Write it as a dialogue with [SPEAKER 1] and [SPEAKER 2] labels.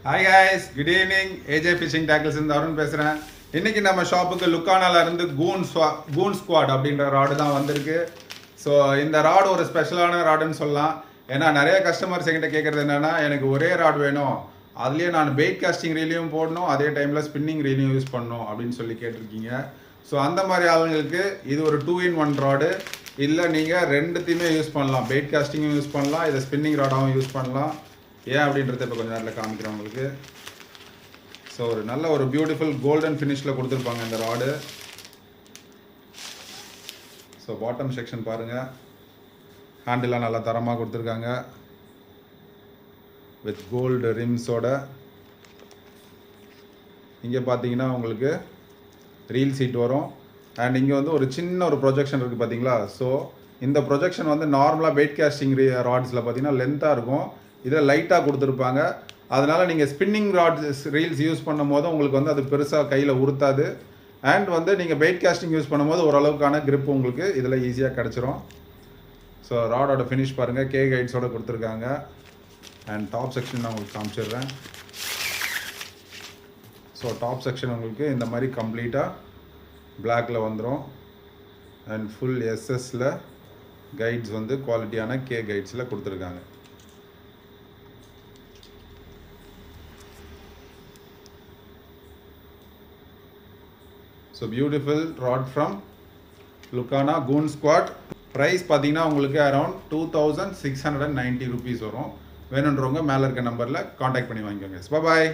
[SPEAKER 1] Hi guys, good evening. AJ Fishing Tackles in Arun பேசுறேன். இன்னைக்கு நம்ம ஷாப்புக்கு லுக்கானால இருந்து கூன் ஸ்குவாட் அப்படின்ற ராடு தான் வந்திருக்கு. ஸோ இந்த ராடு ஒரு ஸ்பெஷலான ராடுன்னு சொல்லலாம். ஏன்னா நிறைய கஸ்டமர்ஸ் என்கிட்ட கேட்குறது என்னன்னா, எனக்கு ஒரே ராடு வேணும், அதுலேயே நான் பெயிட் காஸ்டிங் ரீலையும் போடணும், அதே டைமில் ஸ்பின்னிங் ரீலையும் யூஸ் பண்ணணும் அப்படின்னு சொல்லி கேட்டிருக்கீங்க. ஸோ அந்த மாதிரி ஆளுங்களுக்கு இது ஒரு 2-in-1 ராடு. இல்லை நீங்கள் ரெண்டுத்தையுமே யூஸ் பண்ணலாம், பெயிட் காஸ்டிங்கும் யூஸ் பண்ணலாம், இதை ஸ்பின்னிங் ராடாகவும் யூஸ் பண்ணலாம். ஏன் அப்படின்றத இப்போ கொஞ்சம் நேரத்தில் காமிக்கிறேன் உங்களுக்கு. ஸோ ஒரு நல்ல ஒரு பியூட்டிஃபுல் கோல்டன் ஃபினிஷில் கொடுத்துருப்பாங்க இந்த ராடு. ஸோ பாட்டம் செக்ஷன் பாருங்கள், ஹேண்டிலாம் நல்லா தரமாக கொடுத்துருக்காங்க வித் கோல்டு ரிம்ஸோட. இங்கே பார்த்தீங்கன்னா உங்களுக்கு ரீல் சீட் வரும். அண்ட் இங்கே வந்து ஒரு சின்ன ஒரு ப்ரொஜெக்ஷன் இருக்குது பார்த்தீங்களா. ஸோ இந்த ப்ரொஜெக்ஷன் வந்து நார்மலாக வெயிட் காஸ்டிங் ராட்ஸில் பார்த்தீங்கன்னா லென்த்தாக இருக்கும், இதில் லைட்டாக கொடுத்துருப்பாங்க. அதனால் நீங்கள் ஸ்பின்னிங் ராட்ஸ் ரீல்ஸ் யூஸ் பண்ணும் போது உங்களுக்கு வந்து அது பெருசாக கையில் உறுத்தாது. அண்ட் வந்து நீங்கள் வெயிட் காஸ்டிங் யூஸ் பண்ணும்போது ஓரளவுக்கான கிரிப் உங்களுக்கு இதில் ஈஸியாக கிடச்சிரும். ஸோ ராடோட ஃபினிஷ் பாருங்கள், கே கைட்ஸோடு கொடுத்துருக்காங்க. அண்ட் டாப் செக்ஷன் நான் உங்களுக்கு காமிச்சிடுறேன். ஸோ டாப் செக்ஷன் உங்களுக்கு இந்த மாதிரி கம்ப்ளீட்டாக பிளாக்கில் வந்துடும். அண்ட் ஃபுல் எஸ்எஸில் கைட்ஸ் வந்து குவாலிட்டியான கே கைட்ஸில் கொடுத்துருக்காங்க. ஸோ பியூட்டிஃபுல் ராட் ஃப்ரம் லுக்கானா கூன் ஸ்குவாட். ப்ரைஸ் பார்த்தீங்கன்னா உங்களுக்கு அரௌண்ட் 2690 rupees வரும். வேணுன்றவங்க மேலே இருக்க நம்பரில் காண்டாக்ட் பண்ணி வாங்கிக்கோங்க. பாய்.